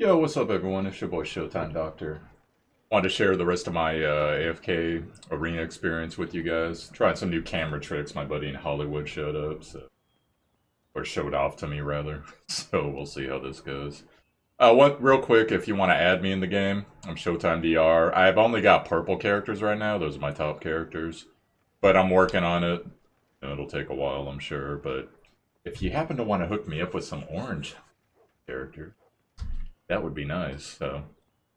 Yo, what's up, everyone? It's your boy Showtime Doctor. Wanted to share the rest of my AFK arena experience with you guys. Tried some new camera tricks. My buddy in Hollywood showed up, or showed off to me rather. So we'll see how this goes. Real quick, if you want to add me in the game, I'm Showtimedr. I've only got purple characters right now. Those are my top characters, but I'm working on it. It'll take a while, I'm sure. But if you happen to want to hook me up with some orange characters, that would be nice. So,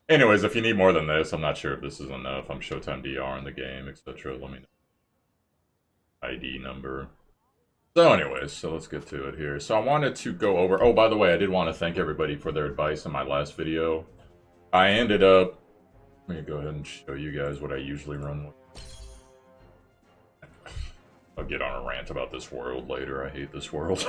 anyways, if you need more than this, I'm not sure if this is enough. I'm Showtimedr in the game, etc. Let me know. ID number. So anyways, so let's get to it here. So I wanted to go over... Oh, by the way, I did want to thank everybody for their advice in my last video. I ended up... Let me go ahead and show you guys what I usually run with. I'll get on a rant about this world later. I hate this world.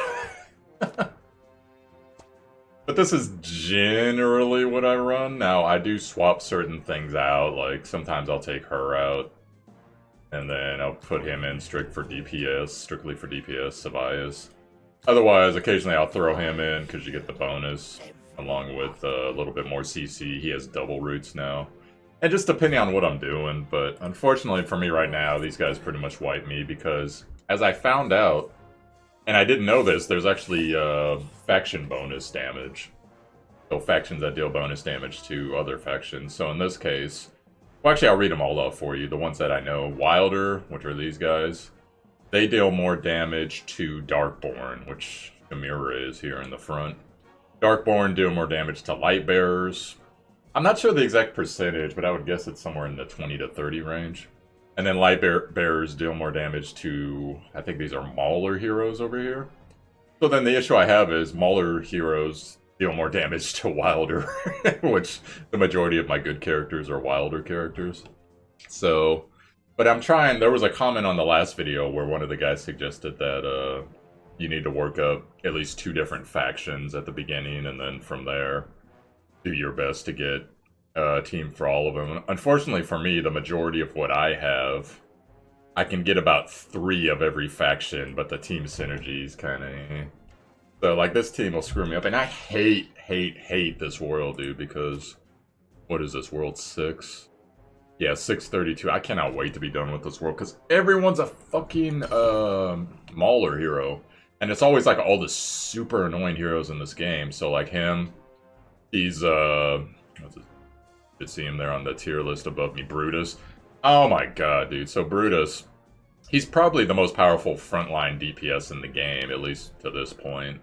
But this is generally what I run. Now, I do swap certain things out, like sometimes I'll take her out, and then I'll put him in strictly for DPS, Savias. Otherwise, occasionally I'll throw him in, because you get the bonus, along with a little bit more CC. He has double roots now. And just depending on what I'm doing, but unfortunately for me right now, these guys pretty much wipe me, because as I found out, and I didn't know this, there's actually faction bonus damage. So factions that deal bonus damage to other factions. So in this case, well actually I'll read them all off for you. The ones that I know. Wilder, which are these guys, they deal more damage to Darkborn, which Chimera is here in the front. Darkborn deal more damage to Lightbearers. I'm not sure the exact percentage, but I would guess it's somewhere in the 20 to 30 range. And then Lightbearers deal more damage to, I think these are Mauler heroes over here. So then the issue I have is Mauler heroes deal more damage to Wilder, which the majority of my good characters are Wilder characters. So, but I'm trying, there was a comment on the last video where one of the guys suggested that you need to work up at least 2 different factions at the beginning, and then from there, do your best to get a team for all of them. Unfortunately for me, the majority of what I have, I can get about 3 of every faction, but the team synergy is kind of... So, like, this team will screw me up, and I hate this world, dude, because... What is this, world 6? Yeah, 632. I cannot wait to be done with this world, because everyone's a fucking, Mauler hero. And it's always, like, all the super annoying heroes in this game. So, like, him, he's, what's his... You see him there on the tier list above me, Brutus. Oh my god, dude. So Brutus, he's probably the most powerful frontline DPS in the game, at least to this point.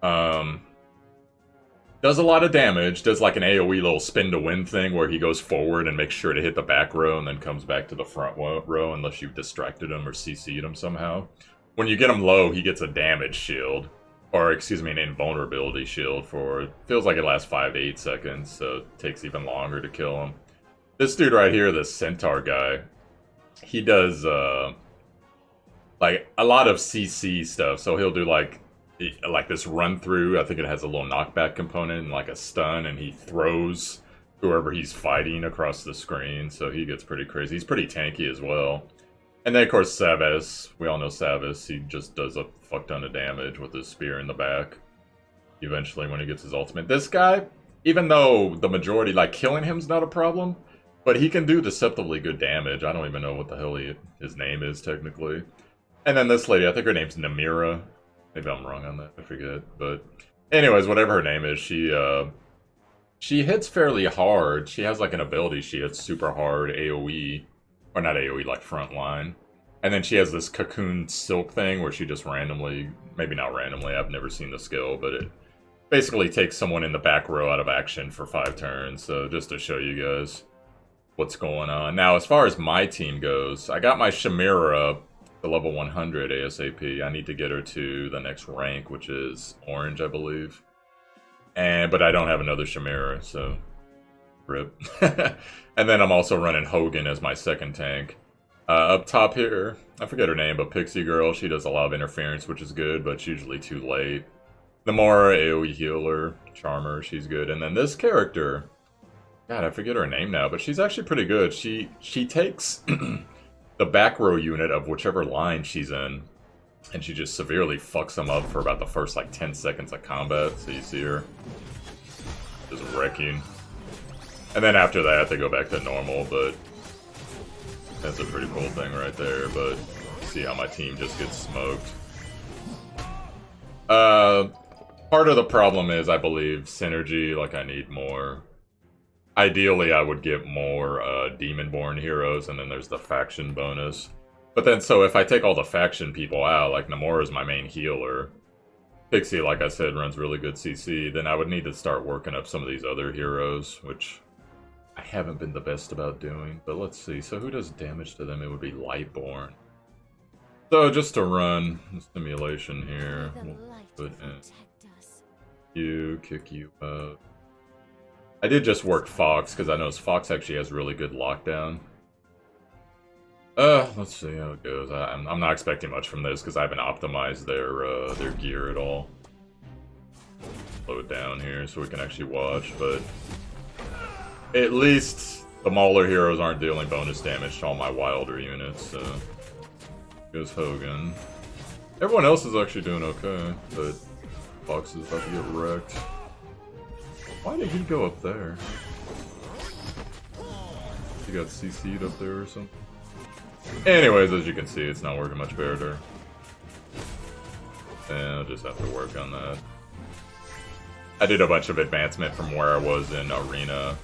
Does a lot of damage, does like an AoE little spin to win thing where he goes forward and makes sure to hit the back row and then comes back to the front row unless you've distracted him or CC'd him somehow. When you get him low, he gets a damage shield. Or, excuse me, an invulnerability shield for, feels like it lasts 5 to 8 seconds, so it takes even longer to kill him. This dude right here, this Centaur guy, he does, like, a lot of CC stuff, so he'll do, like this run-through, I think it has a little knockback component, and like a stun, and he throws whoever he's fighting across the screen, so he gets pretty crazy. He's pretty tanky as well. And then, of course, Savias. We all know Savias. He just does a fuck ton of damage with his spear in the back. Eventually, when he gets his ultimate. This guy, even though the majority, like, killing him's not a problem, but he can do deceptively good damage. I don't even know what the hell his name is, technically. And then this lady, I think her name's Namira. Maybe I'm wrong on that, I forget. But anyways, whatever her name is, she hits fairly hard. She has, like, an ability. She hits super hard AoE. Or not AoE, like frontline. And then she has this cocoon silk thing where she just randomly, maybe not randomly, I've never seen the skill, but it basically takes someone in the back row out of action for 5 turns. So just to show you guys what's going on. Now, as far as my team goes, I got my Chimera up to level 100 ASAP. I need to get her to the next rank, which is orange, I believe. But I don't have another Chimera, so... Rip. And then I'm also running Hogan as my second tank. Up top here, I forget her name, but Pixie Girl, she does a lot of interference, which is good, but it's usually too late. The more AoE healer, Charmer, she's good. And then this character, God, I forget her name now, but she's actually pretty good. She takes the back row unit of whichever line she's in, and she just severely fucks them up for about the first, like, 10 seconds of combat. So you see her. Just wrecking. And then after that, they go back to normal, but that's a pretty cool thing right there, but see how my team just gets smoked. Part of the problem is, I believe, synergy, like I need more. Ideally, I would get more Demon-born heroes, and then there's the faction bonus. But then, so if I take all the faction people out, like Namor's my main healer, Pixie, like I said, runs really good CC, then I would need to start working up some of these other heroes, which I haven't been the best about doing. But let's see, so who does damage to them? It would be Lightborn. So just to run the simulation here, we'll put in you, kick you up. I did just work Fox, because I noticed Fox actually has really good lockdown. Let's see how it goes. I'm not expecting much from this, because I haven't optimized their gear at all. Slow it down here so we can actually watch, but at least the Mauler heroes aren't dealing bonus damage to all my Wilder units, so goes Hogan. Everyone else is actually doing okay, but Fox is about to get wrecked. Why did he go up there? He got CC'd up there or something? Anyways, as you can see, it's not working much better. And I'll just have to work on that. I did a bunch of advancement from where I was in Arena.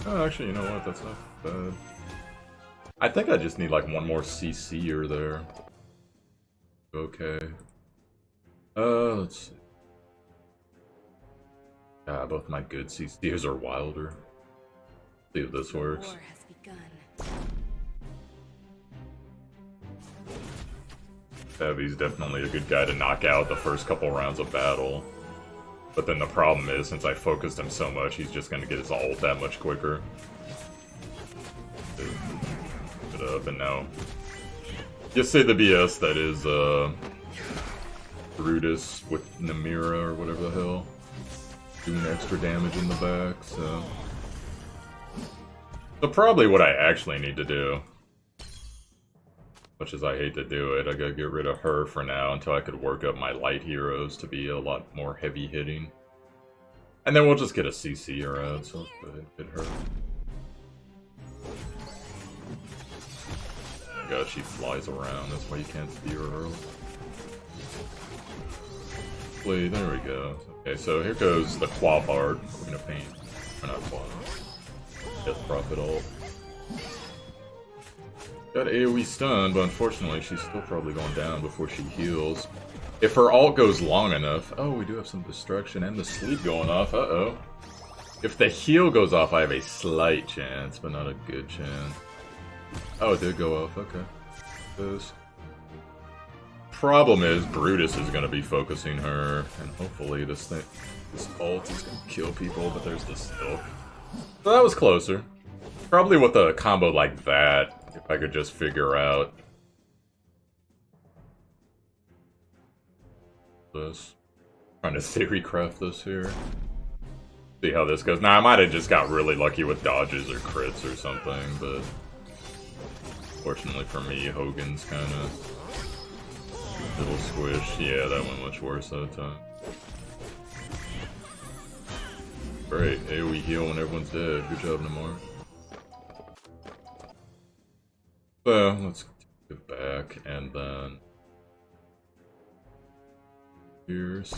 Oh, actually, you know what? That's not bad. I think I just need like one more CC'er there. Okay. Let's see. Both my good CC'ers are Wilder. See if this works. War has begun. Heavy's definitely a good guy to knock out the first couple rounds of battle. But then the problem is, since I focused him so much, he's just gonna get his ult that much quicker. Put it up, and now just say the BS that is Brutus with Namira or whatever the hell. Doing extra damage in the back, so probably what I actually need to do, much as I hate to do it, I gotta get rid of her for now until I could work up my light heroes to be a lot more heavy hitting. And then we'll just get a CC'er out, so let's go ahead and hit her. God, she flies around, that's why you can't see her early. Wait, there we go. Okay, so here goes the Quabard. We're gonna paint. Or not Quab. Death Prophet ult. Got AoE stun, but unfortunately she's still probably going down before she heals. If her ult goes long enough... Oh, we do have some destruction and the sleep going off. Uh-oh. If the heal goes off, I have a slight chance, but not a good chance. Oh, it did go off. Okay. Those. Problem is, Brutus is going to be focusing her, and hopefully this ult is going to kill people, but there's the Silk. So that was closer. Probably with a combo like that, if I could just figure out this. Trying to theory craft this here. See how this goes. Now, I might have just got really lucky with dodges or crits or something, but fortunately for me, Hogan's kind of little squish. Yeah, that went much worse that time. Great, AoE heal when everyone's dead. Good job, Namor. So, let's get back, and then... Here's...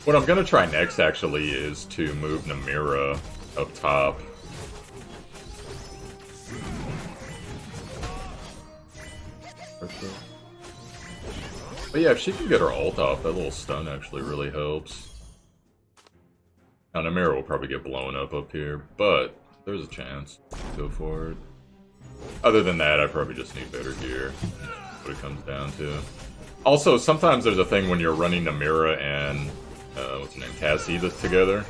What I'm gonna try next, actually, is to move Namira up top. But yeah, if she can get her ult off, that little stun actually really helps. Now, Namira will probably get blown up here, but there's a chance. Go for it. Other than that, I probably just need better gear. That's what it comes down to. Also, sometimes there's a thing when you're running Namira and, what's her name, Cassie together.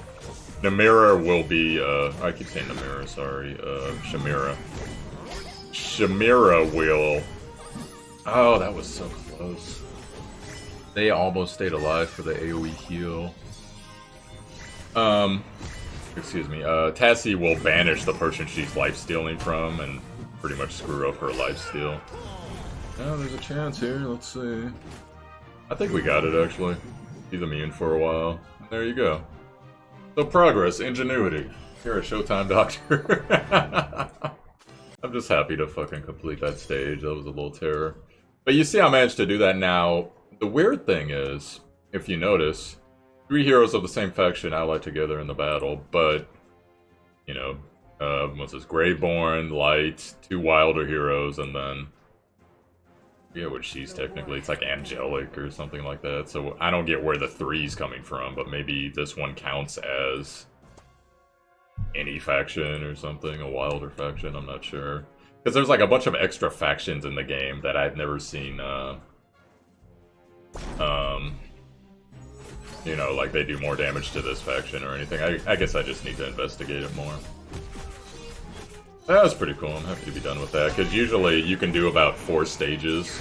Namira will be, I keep saying Namira, sorry, Shamira. Shamira will... Oh, that was so close. They almost stayed alive for the AoE heal. Excuse me, Tassie will banish the person she's lifestealing from and pretty much screw up her lifesteal. Oh, there's a chance here, let's see. I think we got it, actually. He's immune for a while. And there you go. So progress, ingenuity. Here at Showtimedr. I'm just happy to fucking complete that stage. That was a little terror. But you see I managed to do that now. The weird thing is, if you notice, 3 heroes of the same faction allied together in the battle, but, you know, what's this? Graveborn, Light, 2 Wilder heroes, and then... Yeah, what she's technically, it's like Angelic or something like that, so I don't get where the 3's coming from, but maybe this one counts as any faction or something, a Wilder faction, I'm not sure. Because there's like a bunch of extra factions in the game that I've never seen, you know, like they do more damage to this faction or anything. I guess I just need to investigate it more. That was pretty cool. I'm happy to be done with that, because usually you can do about 4 stages,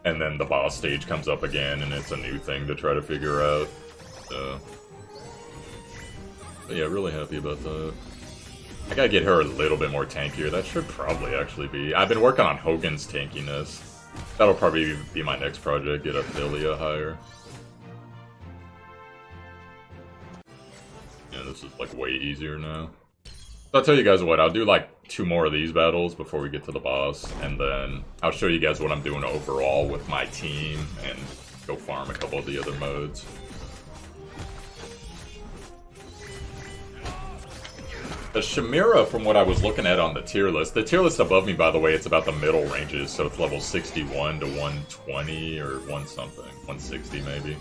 and then the boss stage comes up again, and it's a new thing to try to figure out. So, but yeah, really happy about that. I gotta get her a little bit more tankier. That should probably actually be... I've been working on Hogan's tankiness. That'll probably be my next project, get Athalia higher. Yeah, this is like way easier now. So I'll tell you guys what, I'll do like 2 more of these battles before we get to the boss, and then I'll show you guys what I'm doing overall with my team, and go farm a couple of the other modes. The Chimera, from what I was looking at on the tier list above me, by the way, it's about the middle ranges, so it's level 61 to 120 or 1 something, 160 maybe.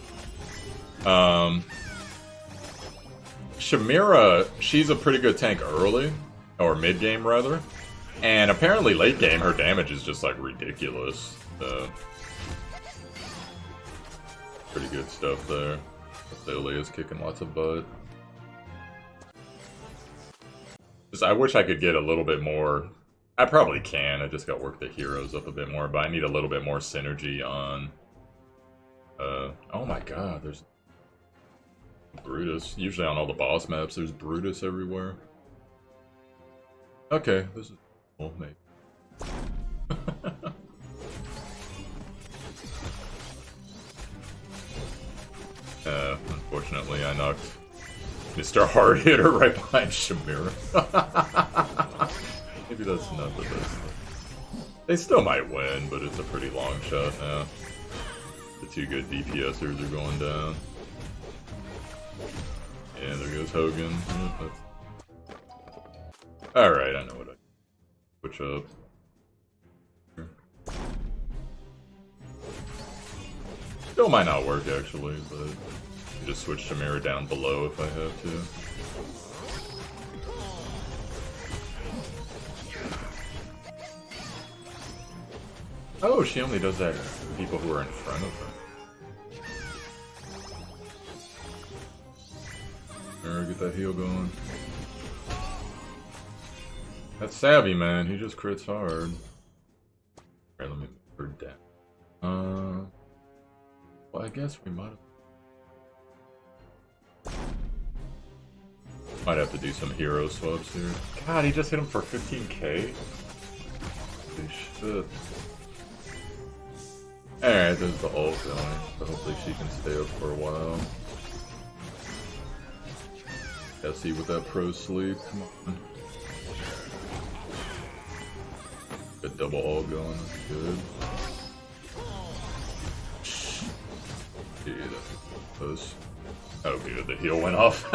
Chimera, she's a pretty good tank early, or mid-game rather, and apparently late game her damage is just like ridiculous. So, pretty good stuff there. Athalia's kicking lots of butt. I wish I could get a little bit more. I probably can. I just got to work the heroes up a bit more, but I need a little bit more synergy on. Oh my god, there's Brutus. Usually on all the boss maps, there's Brutus everywhere. Okay, this is cool, maybe. Unfortunately, I knocked Mr. Hard Hitter right behind Chimera. Maybe that's not the best. They still might win, but it's a pretty long shot now. The 2 good DPSers are going down. Yeah, there goes Hogan. Alright, I know what I switch up. Still might not work actually, but just switch Chimera down below if I have to. Oh, she only does that to people who are in front of her. Alright, get that heal going. That's savvy, man. He just crits hard. Alright, let me move her down. Well, I guess we might have to do some hero swaps here. God, he just hit him for 15k? Holy shit. Alright, there's the ult going, so hopefully she can stay up for a while. Gotta see with that pro sleep, come on. Good double ult going, that's good. Dude, that's close. Oh good, the heal went off.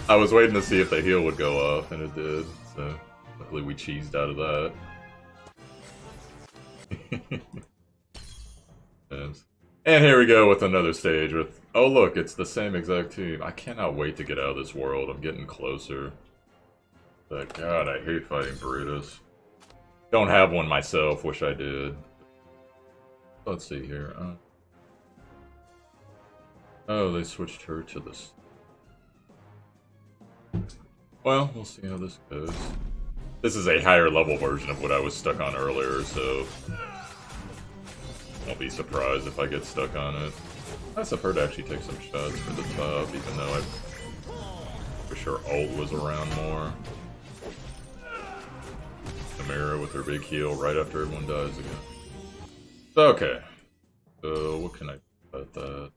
I was waiting to see if the heal would go off, and it did, so luckily we cheesed out of that. And here we go with another stage with... Oh look, it's the same exact team. I cannot wait to get out of this world. I'm getting closer. But god, I hate fighting Brutus. Don't have one myself, wish I did. Let's see here. Oh, they switched her to this. Well, we'll see how this goes. This is a higher level version of what I was stuck on earlier, so... I'll be surprised if I get stuck on it. Nice of her to actually take some shots for the top, even though I wish her ult was around more. Chimera with her big heal right after everyone dies again. Okay. So, what can I do about that?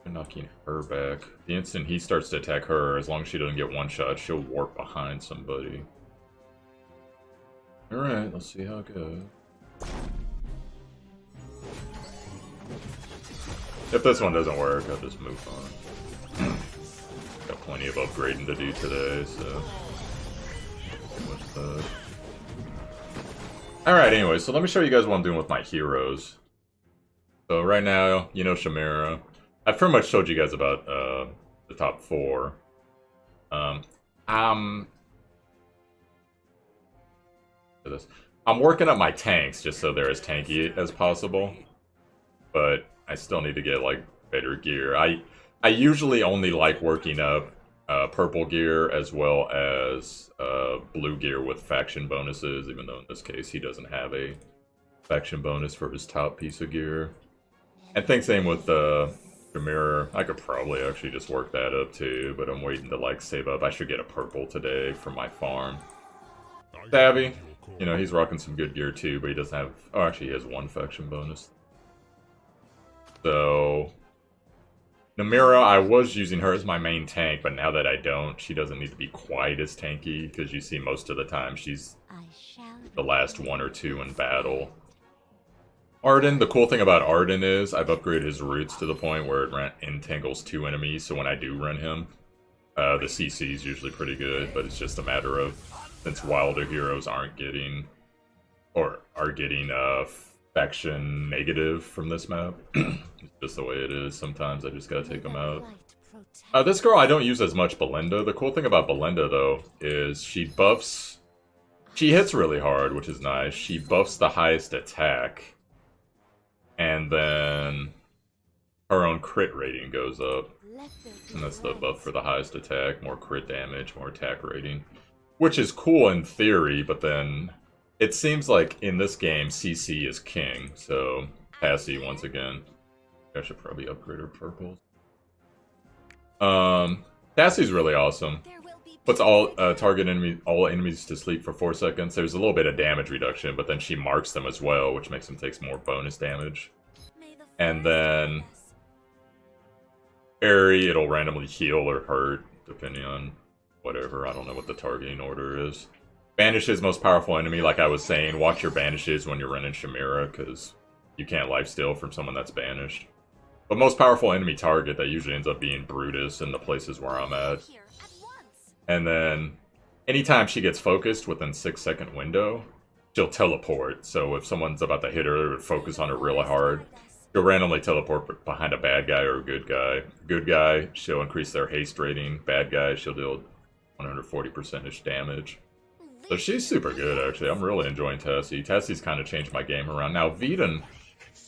Knocking her back. The instant he starts to attack her, as long as she doesn't get one shot, she'll warp behind somebody. Alright, let's see how it goes. If this one doesn't work, I'll just move on. Got plenty of upgrading to do today, so... What's that? Alright, anyway, so let me show you guys what I'm doing with my heroes. So right now, you know Chimera. I've pretty much showed you guys about the top 4. I'm working up my tanks just so they're as tanky as possible, but I still need to get like better gear. I usually only like working up purple gear as well as blue gear with faction bonuses, even though in this case he doesn't have a faction bonus for his top piece of gear. I think same with Mirror. I could probably actually just work that up too, but I'm waiting to like save up. I should get a purple today for my farm. Savvy, you know, he's rocking some good gear too, but he doesn't have... Oh, actually he has one faction bonus. So... Namira, I was using her as my main tank, but now that I don't, she doesn't need to be quite as tanky, because you see most of the time she's the last 1 or 2 in battle. Arden, the cool thing about Arden is I've upgraded his roots to the point where it entangles 2 enemies, so when I do run him, the CC is usually pretty good, but it's just a matter of, since wilder heroes aren't getting, or are getting faction negative from this map. It's just the way it is. Sometimes I just gotta take them out. This girl I don't use as much Belinda. The cool thing about Belinda though is she buffs... She hits really hard, which is nice. She buffs the highest attack. And then her own crit rating goes up. And that's the buff for the highest attack. More crit damage, more attack rating. Which is cool in theory, but then... It seems like in this game, CC is king, so Cassie once again. I should probably upgrade her purples. Cassie's really awesome. Puts all all enemies to sleep for 4 seconds. There's a little bit of damage reduction, but then she marks them as well, which makes them take more bonus damage. And then Barry, it'll randomly heal or hurt, depending on whatever. I don't know what the targeting order is. Banishes most powerful enemy, like I was saying. Watch your banishes when you're running Chimera, because you can't lifesteal from someone that's banished. But most powerful enemy target, that usually ends up being Brutus in the places where I'm at. And then, anytime she gets focused within 6-second window, she'll teleport. So if someone's about to hit her or focus on her really hard, she'll randomly teleport behind a bad guy or a good guy. Good guy, she'll increase their haste rating. Bad guy, she'll deal 140% damage. So she's super good, actually. I'm really enjoying Tessie. Tessie's kind of changed my game around. Now, Veden,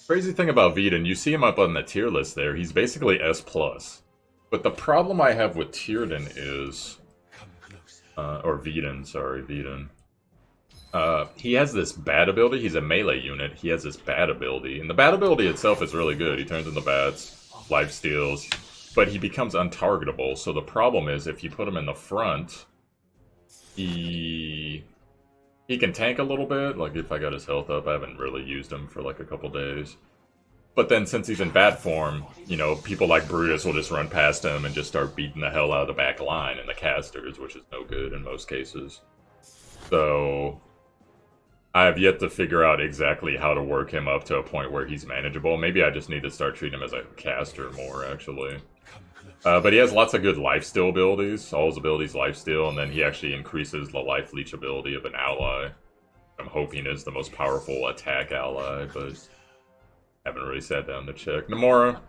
crazy thing about Veden, you see him up on the tier list there. He's basically S+. But the problem I have with Tierden is... or Veden, sorry, Veden. He has this bad ability. He's a melee unit. He has this bad ability. And the bad ability itself is really good. He turns into bats, life steals, but he becomes untargetable. So the problem is, if you put him in the front... He can tank a little bit, like if I got his health up. I haven't really used him for like a couple days. But then since he's in bat form, you know, people like Brutus will just run past him and just start beating the hell out of the back line and the casters, which is no good in most cases. So I have yet to figure out exactly how to work him up to a point where he's manageable. Maybe I just need to start treating him as a caster more, actually. But he has lots of good lifesteal abilities. All his abilities lifesteal, and then he actually increases the life leech ability of an ally. I'm hoping is the most powerful attack ally, but haven't really sat down to check. Namora,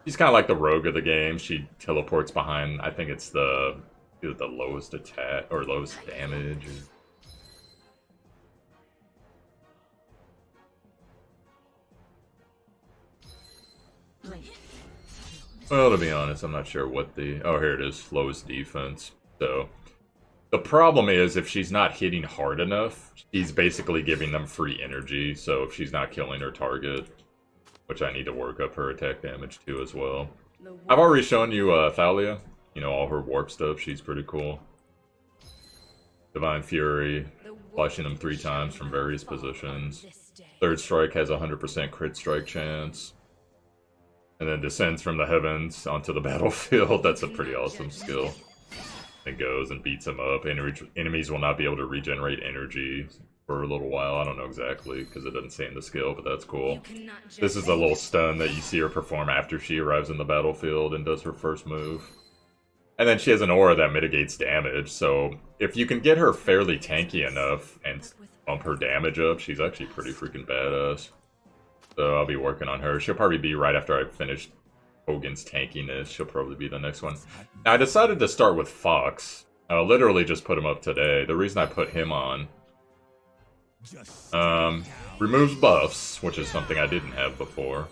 she's kind of like the rogue of the game. She teleports behind, I think it's the lowest attack, or lowest damage. Well, to be honest, I'm not sure what the... Oh, here it is. Lowest defense. So, the problem is, if she's not hitting hard enough, she's basically giving them free energy. So, if she's not killing her target, which I need to work up her attack damage too as well. I've already shown you Thalia. You know, all her warp stuff. She's pretty cool. Divine Fury. flashing them 3 times from various positions. Third strike has a 100% crit strike chance. And then descends from the heavens onto the battlefield. That's a pretty awesome skill. It goes and beats them up. Enemies will not be able to regenerate energy for a little while. I don't know exactly, because it doesn't say in the skill, but that's cool. This is a little stun that you see her perform after she arrives in the battlefield and does her first move. And then she has an aura that mitigates damage, so if you can get her fairly tanky enough and bump her damage up, she's actually pretty freaking badass. So I'll be working on her. She'll probably be right after I finish Hogan's tankiness. She'll probably be the next one. Now, I decided to start with Fox. Literally just put him up today. The reason I put him on... removes buffs, which is something I didn't have before.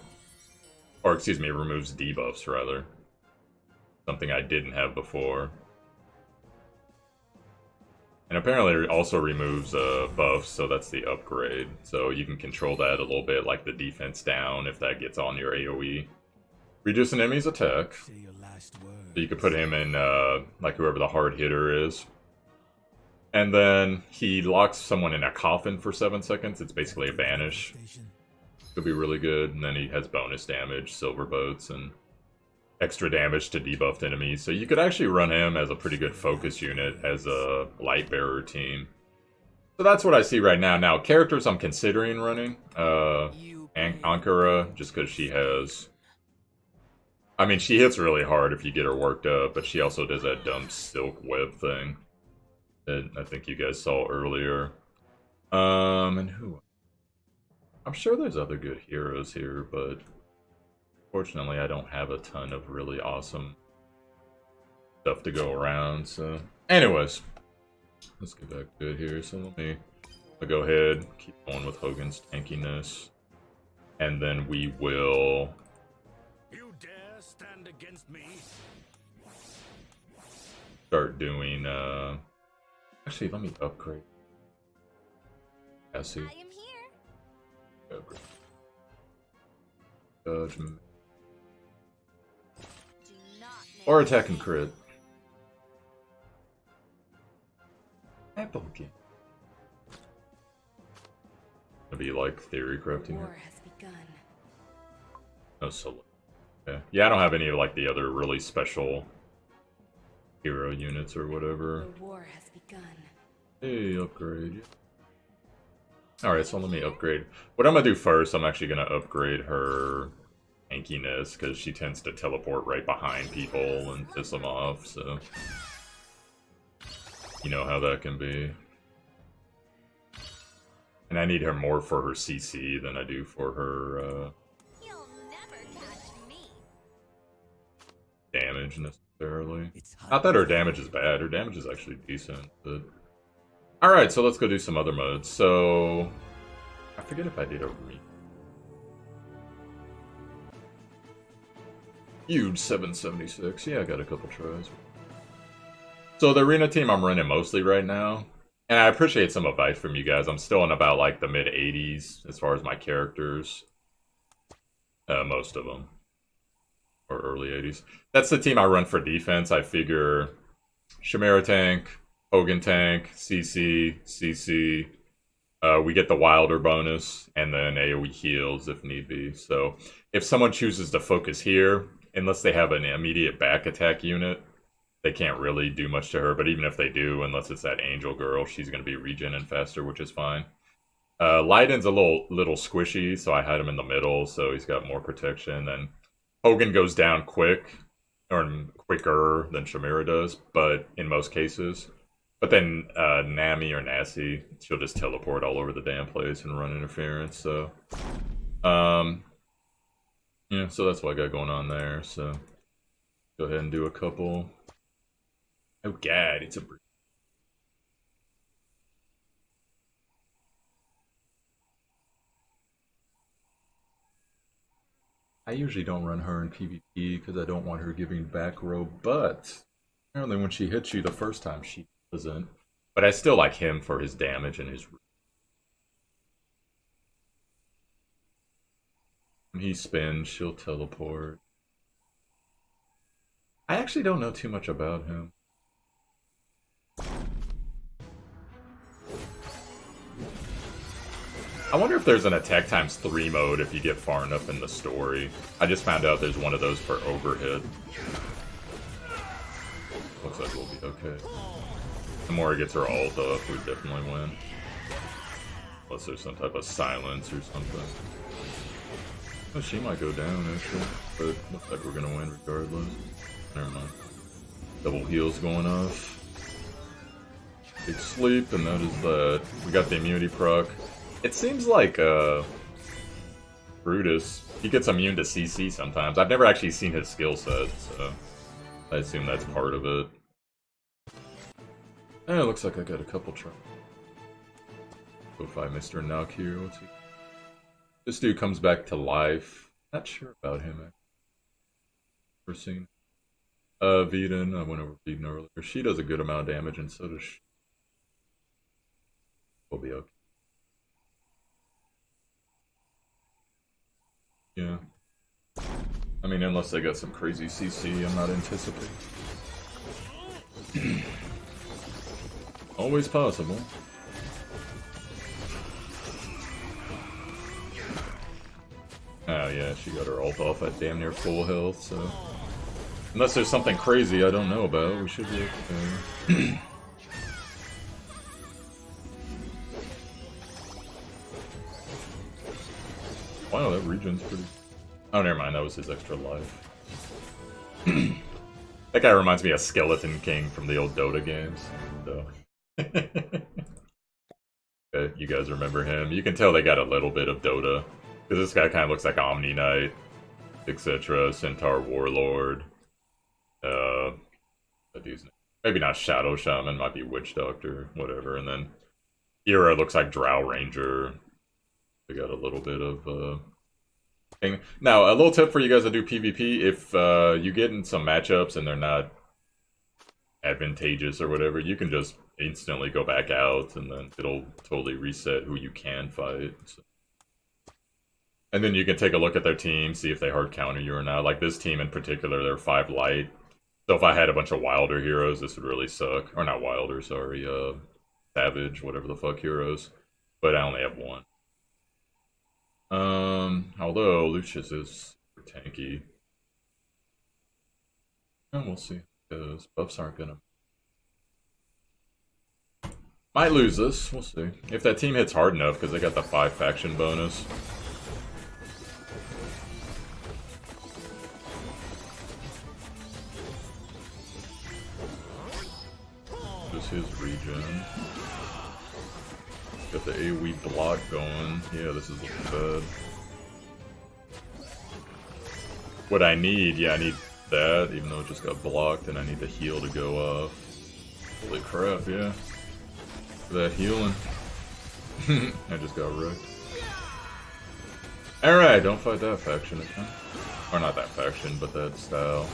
Or, excuse me, removes debuffs, rather. Something I didn't have before. And apparently it also removes buffs, so that's the upgrade. So you can control that a little bit, like the defense down, if that gets on your AoE. Reduce an enemy's attack. So you could put him in, like, whoever the hard hitter is. And then he locks someone in a coffin for 7 seconds. It's basically a banish. Could be really good. And then he has bonus damage, silver boats, and extra damage to debuffed enemies. So you could actually run him as a pretty good focus unit as a light bearer team. So that's what I see right now. Now, characters I'm considering running. Ankara, just because she has... I mean, she hits really hard if you get her worked up, but she also does that dumb silk web thing that I think you guys saw earlier. And who? I'm sure there's other good heroes here, but fortunately I don't have a ton of really awesome stuff to go around, so... Anyways, let's get back to it here. So I'll go ahead, keep going with Hogan's tankiness, and then we will... You dare stand against me? Start doing, actually, let me upgrade. Cassie. I am here. Upgrade. Judgment. Do not Or attack and crit. Apple game. It'll be like theory crafting. War has begun. No solo. Yeah, I don't have any of like the other really special hero units or whatever. The war has begun. Hey, upgrade. Alright, so let me upgrade. What I'm gonna do first, I'm actually gonna upgrade her tankiness, because she tends to teleport right behind people and piss them off, so... You know how that can be. And I need her more for her CC than I do for her, You'll never catch me. damage necessarily. Not that her damage is bad, her damage is actually decent, but... Alright, so let's go do some other modes. So... I forget if I did a huge 776. Yeah, I got a couple tries. So the arena team I'm running mostly right now, and I appreciate some advice from you guys. I'm still in about like the mid 80s as far as my characters. Most of them. Or early 80s. That's the team I run for defense. I figure Chimera tank, Hogan tank, CC, CC. We get the Wilder bonus, and then AoE heals if need be. So if someone chooses to focus here, unless they have an immediate back attack unit, they can't really do much to her. But even if they do, unless it's that Angel girl, she's going to be regening faster, which is fine. Leiden's a little squishy, so I had him in the middle, so he's got more protection. And Hogan goes down quick, or quicker than Chimera does, but in most cases. But then Nami or Nassie, she'll just teleport all over the damn place and run interference, so... yeah, so that's what I got going on there, so... Go ahead and do a couple. Oh god, it's a... I usually don't run her in PvP because I don't want her giving back row, but... Apparently when she hits you the first time, she doesn't. But I still like him for his damage and his... When he spins, she'll teleport. I actually don't know too much about him. I wonder if there's an attack times 3 mode if you get far enough in the story. I just found out there's one of those for overhead. Looks like we'll be okay. The more it gets her ult up, we definitely win. Unless there's some type of silence or something. Well, she might go down actually, but looks like we're gonna win regardless. Never mind. Double heals going off. Big sleep, and that is that. We got the immunity proc. It seems like Brutus, he gets immune to CC sometimes. I've never actually seen his skill set, so I assume that's part of it. Eh, it looks like I got a couple tries. Go fight Mr. Knock here. What's he? This dude comes back to life. Not sure about him. Never seen. Veden. I went over Veden earlier. She does a good amount of damage, and so does she. We'll be okay. Yeah. I mean, unless they got some crazy CC, I'm not anticipating. Always possible. Oh yeah, she got her ult off at damn near full health, so... Unless there's something crazy I don't know about, we should be okay. Wow, that regen's pretty... Oh, never mind, that was his extra life. That guy reminds me of Skeleton King from the old Dota games. Okay, you guys remember him. You can tell they got a little bit of Dota. Because this guy kind of looks like Omni Knight, etc. Centaur Warlord. That dude's name. Maybe not Shadow Shaman, might be Witch Doctor, whatever. And then Era looks like Drow Ranger. They got a little bit of thing. Now, a little tip for you guys that do PvP: if you get in some matchups and they're not advantageous or whatever, you can just instantly go back out, and then it'll totally reset who you can fight. So. And then you can take a look at their team, see if they hard counter you or not. Like this team in particular, they're 5 light. So if I had a bunch of Wilder heroes, this would really suck. Or not Wilder, sorry, Savage, whatever the fuck heroes. But I only have 1. Although Lucius is super tanky. And we'll see. Because buffs aren't gonna... Might lose this, we'll see. If that team hits hard enough, because they got the 5 faction bonus. Just his regen. Got the AoE block going. Yeah, this is looking bad. What I need, yeah, I need that, even though it just got blocked, and I need the heal to go off. Holy crap, yeah. That healing. I just got wrecked. Alright, don't fight that faction again. Or not that faction, but that style.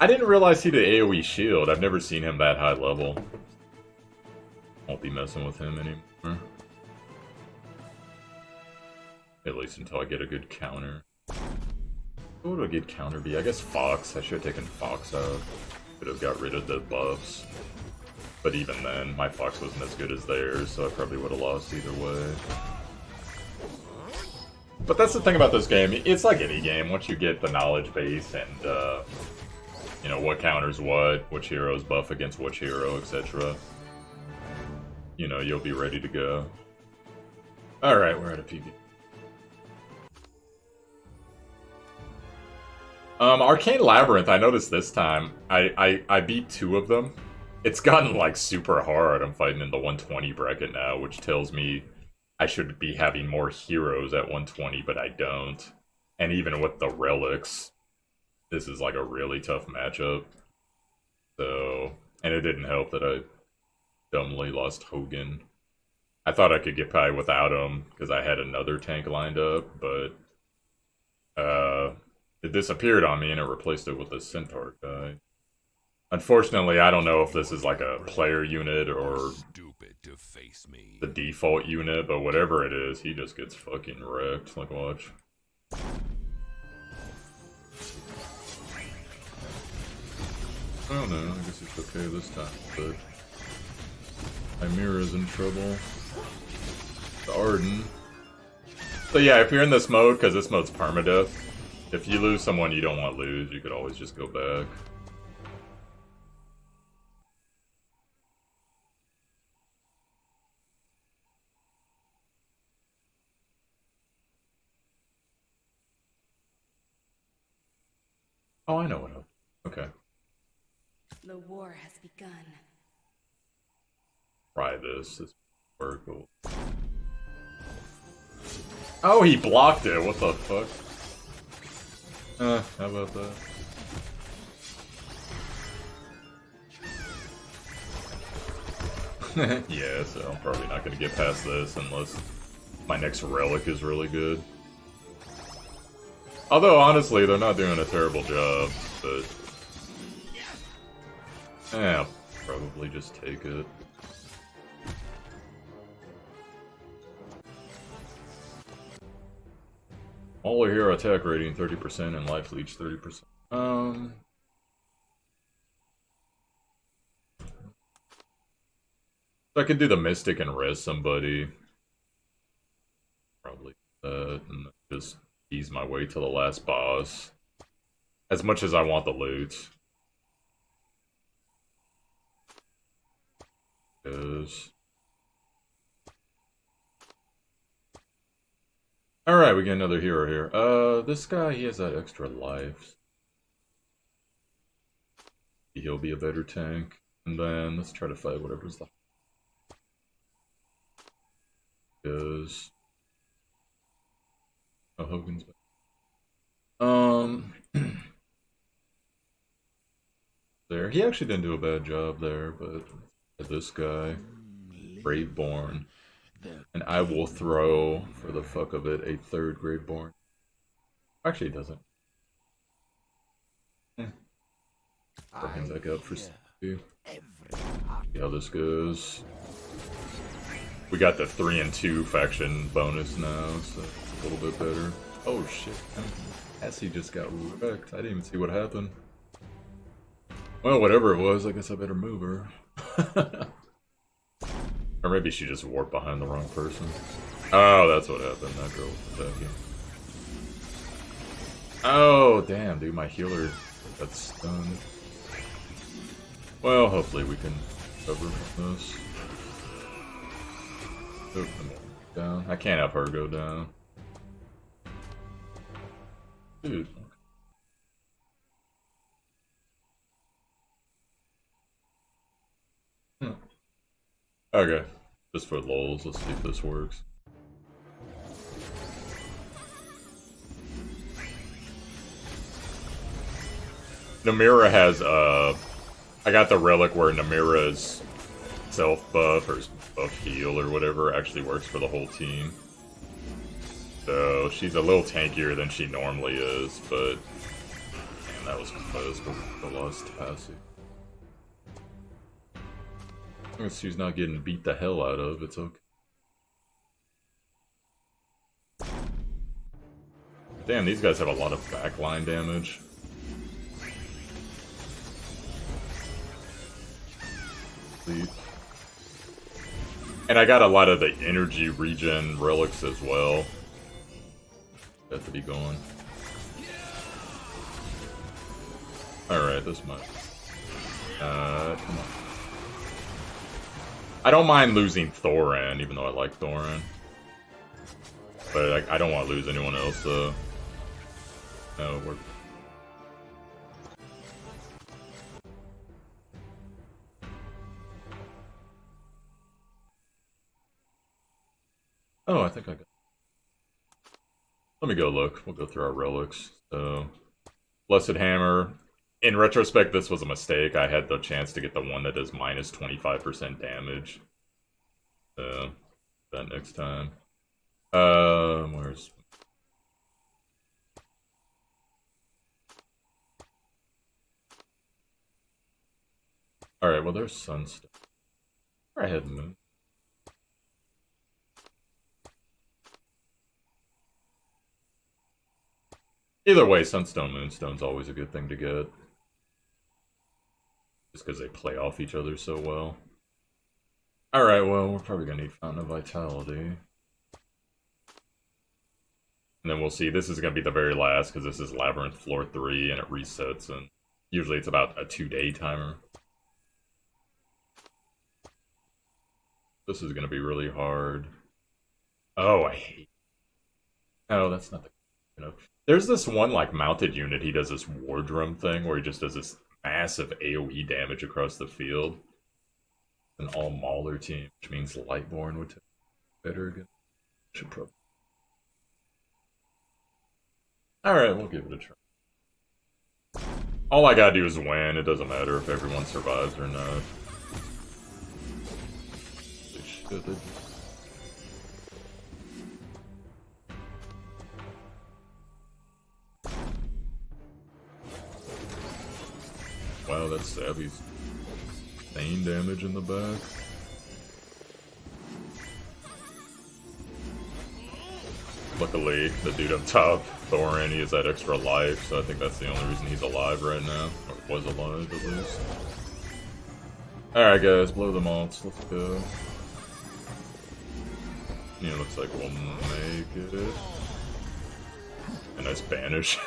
I didn't realize he did AoE shield. I've never seen him that high level. Won't be messing with him anymore. At least until I get a good counter. What would a good counter be? I guess Fox. I should have taken Fox out. Could have got rid of the buffs. But even then, my Fox wasn't as good as theirs, so I probably would have lost either way. But that's the thing about this game. It's like any game. Once you get the knowledge base and, you know, what counters what, which heroes buff against which hero, etc. You know, you'll be ready to go. Alright, we're at a PvP. Arcane Labyrinth, I noticed this time, I beat 2 of them. It's gotten, like, super hard. I'm fighting in the 120 bracket now, which tells me I should be having more heroes at 120, but I don't. And even with the relics, this is, like, a really tough matchup. So, and it didn't help that I dumbly lost Hogan. I thought I could get by without him, because I had another tank lined up, but, it disappeared on me, and it replaced it with a Centaur guy. Unfortunately, I don't know if this is like a player unit or the default unit, but whatever it is, he just gets fucking wrecked. Like, watch. Oh no, I guess it's okay this time, but Chimera's in trouble. The Arden. So yeah, if you're in this mode, because this mode's permadeath, if you lose someone you don't want to lose, you could always just go back. Oh, I know what I'll do. Okay. The war has begun. Try this. This work. Oh, he blocked it. What the fuck? How about that? Yeah, so I'm probably not gonna get past this unless my next relic is really good. Although, honestly, they're not doing a terrible job, but... I'll probably just take it. All hero attack rating 30% and life leech 30%. I could do the Mystic and res somebody. Probably that, and just ease my way to the last boss. As much as I want the loot. Alright, we get another hero here. This guy, he has that extra life. He'll be a better tank. And then, let's try to fight whatever's the... Is... Oh, Hogan's back. There. He actually didn't do a bad job there, but this guy, Graveborn, and I will throw, for the fuck of it, a third Graveborn. Actually, it doesn't. Throw him back up for see how this goes. We got the 3 and 2 faction bonus now, so a little bit better. Oh shit, Essie just got wrecked. I didn't even see what happened. Well, whatever it was, I guess I better move her. Or maybe she just warped behind the wrong person. Oh, that's what happened. That girl was attacking. Oh, damn, dude, my healer got stunned. Well, hopefully we can cover from this. Oh, down. I can't have her go down. Dude. Okay. Just for lols, let's see if this works. Namira has, I got the relic where Namira's self-buff or buff heal or whatever actually works for the whole team. So, she's a little tankier than she normally is, but... Man, that was close, but we lost Tassie. As long as she's not getting beat the hell out of, it's okay. Damn, these guys have a lot of backline damage. And I got a lot of the energy regen relics as well. Have to be going. Alright, this might. Come on. I don't mind losing Thorin, even though I like Thorin. But I don't want to lose anyone else, though. No, we're... Oh, I think I got... Let me go look. We'll go through our relics. So, Blessed Hammer. In retrospect, this was a mistake. I had the chance to get the one that does minus 25% damage. That next time. Where's... Alright, well there's Sunstone. I had Moon. Either way, Sunstone, Moonstone's always a good thing to get. Just because they play off each other so well. Alright, well, we're probably gonna need Fountain of Vitality. And then we'll see. This is going to be the very last because this is Labyrinth Floor 3 and it resets. And usually it's about a 2-day timer. This is going to be really hard. Oh, I hate. Oh, that's not the. You know, there's this one like mounted unit. He does this wardroom thing where he just does this massive AOE damage across the field. An all Mauler team, which means Lightborn would take better again. Should probably. Alright, we'll give it a try. All I gotta do is win. It doesn't matter if everyone survives or not. They should. Wow, that's Savvy's main damage in the back. Luckily, the dude up top, Thorin, he has that extra life, so I think that's the only reason he's alive right now. Or was alive, at least. Alright guys, blow the malts, let's go. Yeah, looks like we'll make it. A nice banish.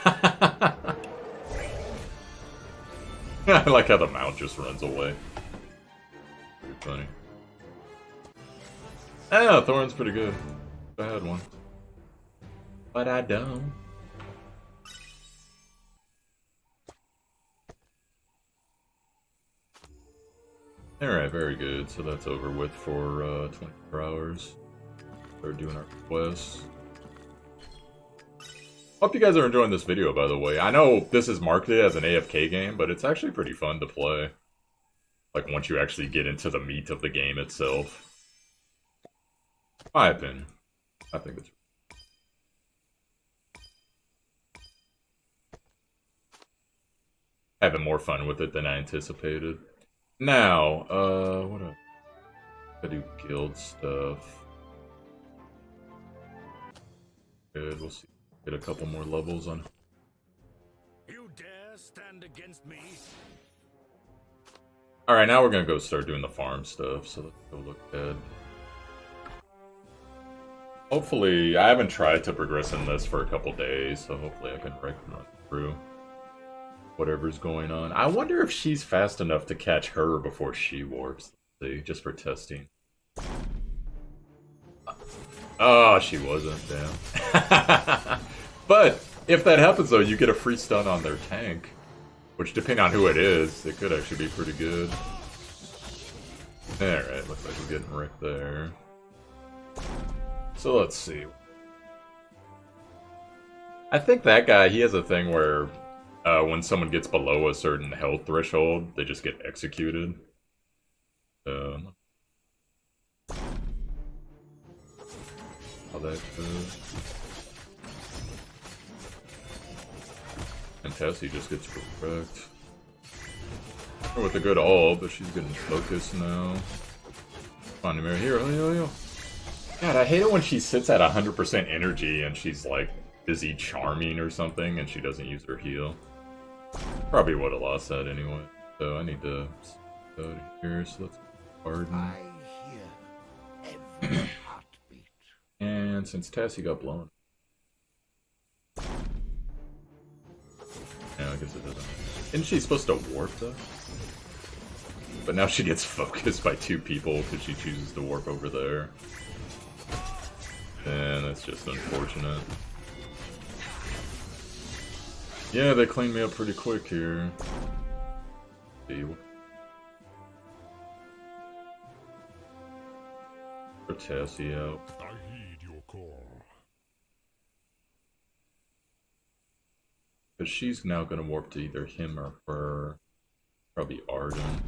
I like how the mount just runs away. Pretty funny. Yeah, Thorin's pretty good. I had one. But I don't. Alright, very good. So that's over with for 24 hours. We're doing our quests. Hope you guys are enjoying this video, by the way. I know this is marketed as an AFK game, but it's actually pretty fun to play. Like, once you actually get into the meat of the game itself. My opinion. I think it's... having more fun with it than I anticipated. Now, what do I do? Guild stuff. Good, we'll see. Get a couple more levels on. You dare stand against me? Alright, now we're gonna go start doing the farm stuff, so let's go look ahead. Hopefully, I haven't tried to progress in this for a couple days, so hopefully I can run through whatever's going on. I wonder if she's fast enough to catch her before she warps. Let's see, just for testing. Oh, she wasn't, damn. But, if that happens though, you get a free stun on their tank. Which, depending on who it is, it could actually be pretty good. Alright, looks like we're getting wrecked there. So let's see. I think that guy, he has a thing where when someone gets below a certain health threshold, they just get executed. How that goes. And Tessie just gets wrecked. With a good ult, but she's getting focused now. Come on, Mary, here, yo. God, I hate it when she sits at 100% energy and she's like busy charming or something and she doesn't use her heal. Probably would have lost that anyway. So I need to go to here, so let's pardon. I hear every heartbeat. And since Tessie got blown. Yeah, I guess it doesn't. Isn't she supposed to warp though? But now she gets focused by 2 people because she chooses to warp over there. And that's just unfortunate. Yeah, they cleaned me up pretty quick here. Put Tessie out. I heed your call. Because she's now going to warp to either him or her. Probably Arden.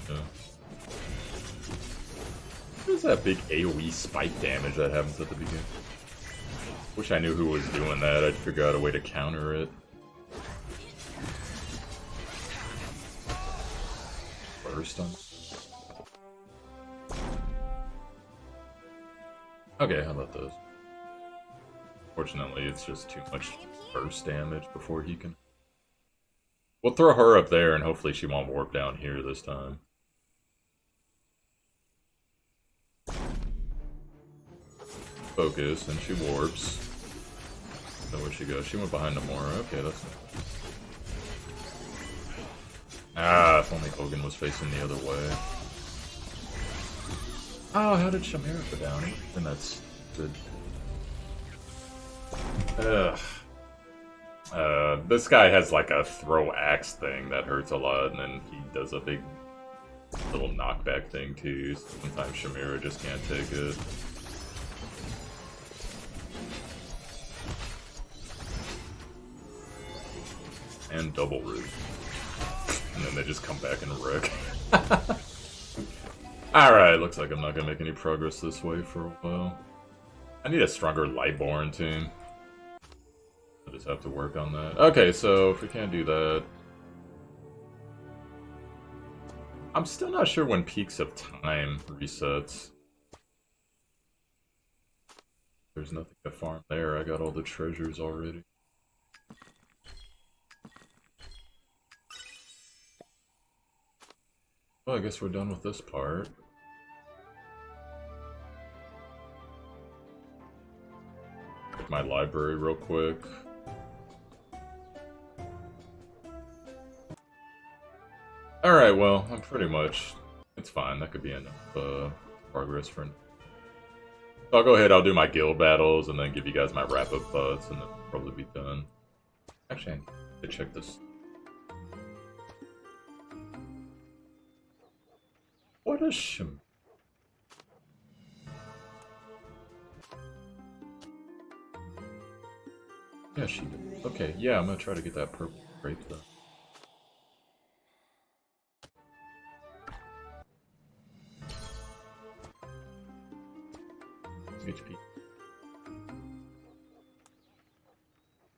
Yeah. What is that big AoE spike damage that happens at the beginning? Wish I knew who was doing that. I'd figure out a way to counter it. Burst on. Okay, how about those? Fortunately, it's just too much burst damage before he can... We'll throw her up there and hopefully she won't warp down here this time. focus, and she warps. Then where'd she go? She went behind Namora. Okay, that's nice. Ah, if only Hogan was facing the other way. Oh, how did Shamira go down? And that's good. Ugh. This guy has like a throw axe thing that hurts a lot, and then he does a big little knockback thing too. Sometimes Shamira just can't take it. And double root. And then they just come back and wreck. Alright, looks like I'm not gonna make any progress this way for a while. I need a stronger Lightborn team. I just have to work on that. Okay, so if we can't do that... I'm still not sure when Peaks of Time resets. There's nothing to farm there, I got all the treasures already. Well, I guess we're done with this part. Check my library real quick. Alright, well, I'm pretty much... It's fine, that could be enough progress for... So I'll go ahead, I'll do my guild battles, and then give you guys my wrap-up thoughts, and then we'll probably be done. Actually, I need to check this. What is Shim? Yeah, she did. Okay, yeah, I'm gonna try to get that purple grape though. HP.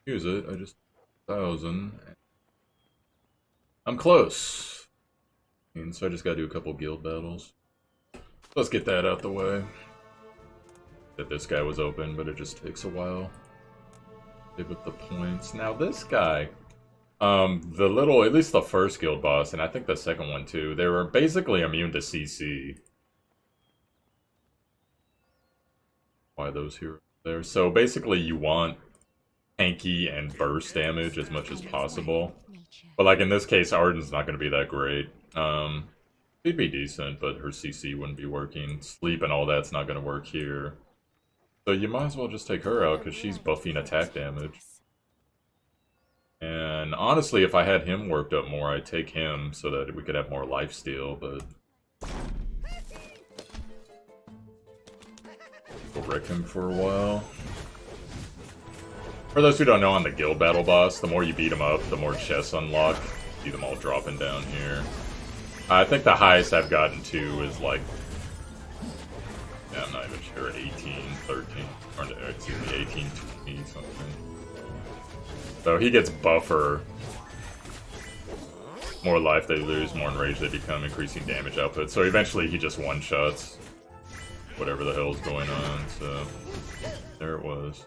Use it, I just 1,000. I'm close. And so I just gotta do a couple guild battles. Let's get that out the way. That this guy was open, but it just takes a while. With the points. Now this guy, the little, at least the first guild boss, and I think the second one too, they were basically immune to CC. Why those heroes there? So basically you want tanky and burst damage as much as possible. But like in this case, Arden's not going to be that great. She'd be decent, but her CC wouldn't be working. Sleep and all that's not going to work here. So you might as well just take her out, because she's buffing attack damage. And honestly, if I had him worked up more, I'd take him so that we could have more lifesteal, but... We'll wreck him for a while. For those who don't know, on the guild battle boss, the more you beat him up, the more chests unlock. See them all dropping down here. I think the highest I've gotten to is like... Yeah, I'm not even sure, 18, 13, or excuse me, 18, 20, something. So he gets buffer. More life they lose, more enraged they become, increasing damage output. So eventually he just one-shots whatever the hell's going on, so... There it was.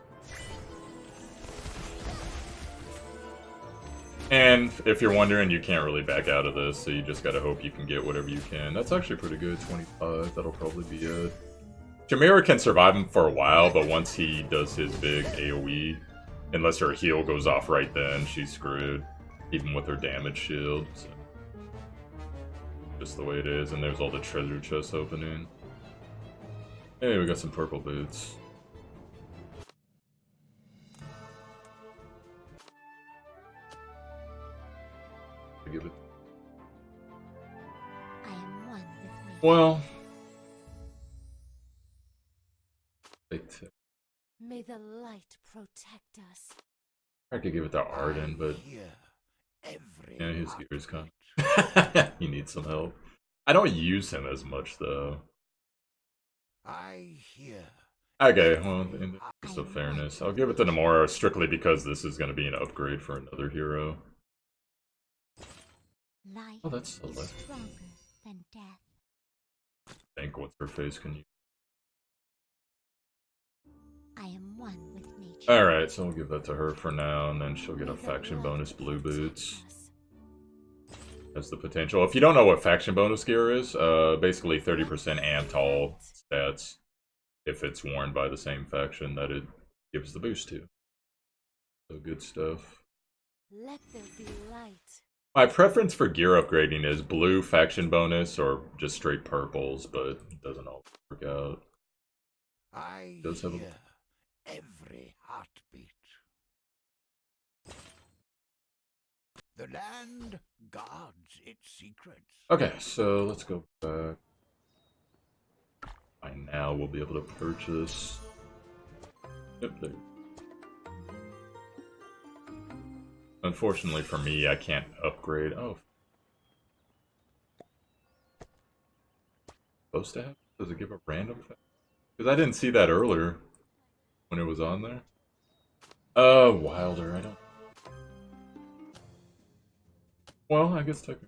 And if you're wondering, you can't really back out of this, so you just gotta hope you can get whatever you can. That's actually pretty good, 25, that'll probably be it. Shamira can survive him for a while, but once he does his big AoE, unless her heal goes off right then, she's screwed. Even with her damage shield. So. Just the way it is, and there's all the treasure chests opening. Hey, we got some purple boots. Give it. I am one with nature. Well. May the light protect us. I could give it to Arden, but yeah, his gear's kind of... He needs some help. I don't use him as much though. I hear. Okay, well, in the interest of fairness, I'll give it to Namora strictly because this is going to be an upgrade for another hero. Life Oh, that's so is left. stronger than death. I think what's her face can you? I am one with nature. Alright, so we'll give that to her for now, and then she'll get a faction bonus blue boots. That's the potential. If you don't know what faction bonus gear is, basically 30% amped all stats. if it's worn by the same faction that it gives the boost to. So good stuff. Let there be light. My preference for gear upgrading is blue faction bonus or just straight purples, but it doesn't all work out. I Does have a... hear every heartbeat. The land guards its secrets. Okay, so let's go back. By now we'll be able to purchase... Yep, there. Unfortunately for me, I can't upgrade. Oh. Supposed to have? Does it give a random effect? Because I didn't see that earlier when it was on there. Wilder, I don't... Well, I guess technically...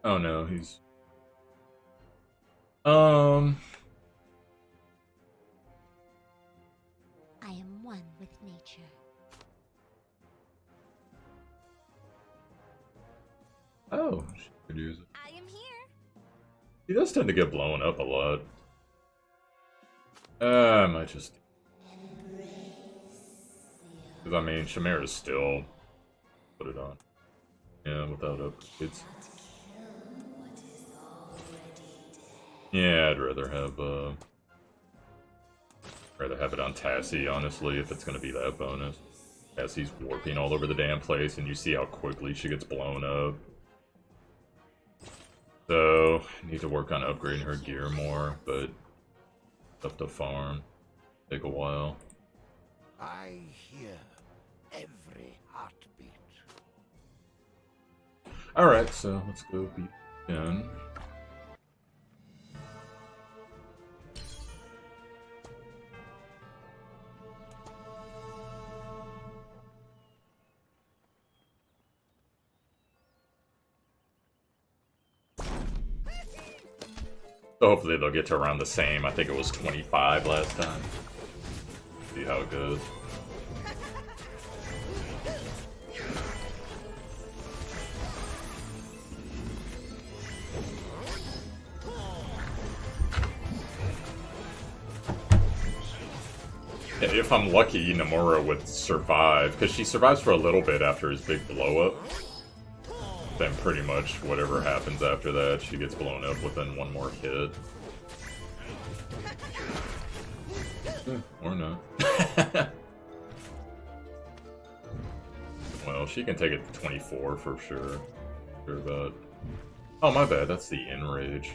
Oh no, he's... I am one with nature. Oh, she could use it. I am here. He does tend to get blown up a lot. I might just... Because, I mean, Chimera's still... Put it on. Yeah, without upgrades. Yeah, I'd rather have it on Tassie, honestly, if it's gonna be that bonus. Tassie's warping all over the damn place, and you see how quickly she gets blown up. So, need to work on upgrading her gear more, but stuff to farm. Take a while. I hear every heartbeat. Alright, so let's go beat Ben. So hopefully they'll get to around the same. I think it was 25 last time. See how it goes. If I'm lucky, Nomura would survive, because she survives for a little bit after his big blow-up. Then pretty much whatever happens after that, she gets blown up within one more hit. Or not. Well, she can take it to 24 for sure. Sure about... Oh, my bad, that's the enrage.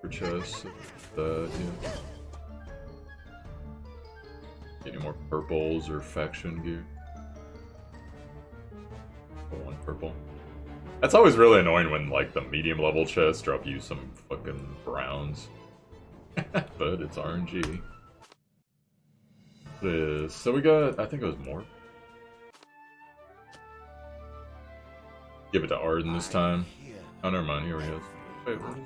For chest, yeah. Any more purples or faction gear? One purple. That's always really annoying when, like, the medium level chests drop you some fucking browns. But it's RNG. So we got, I think it was more. Give it to Arden this time. Oh, never mind, here he is. Wait, what?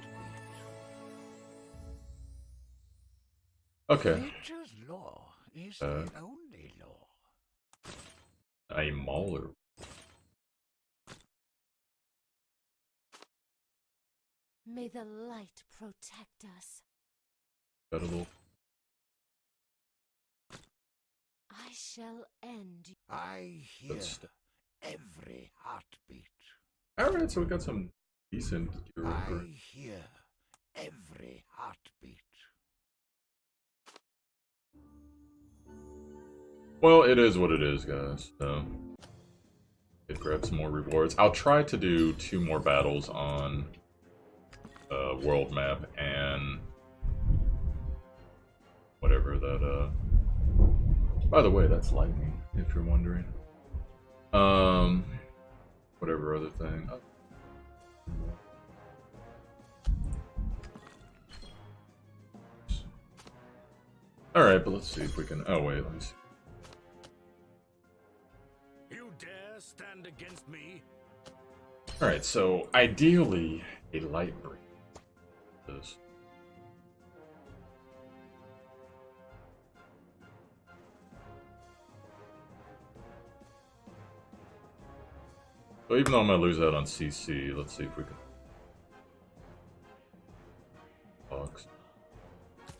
Okay. Nature's law is the only law. A mauler. May the light protect us. Got a little. I shall end. I hear every heartbeat. Alright, so we got some decent gear. I hear every heartbeat. Well, it is what it is, guys. So, grab some more rewards. I'll try to do 2 more battles on world map and whatever that. By the way, that's lightning, if you're wondering. Whatever other thing. Oh. All right, but let's see if we can. Oh wait, let me see. You dare stand against me? All right, so ideally a light break. This. So even though I'm gonna lose out on CC, let's see if we can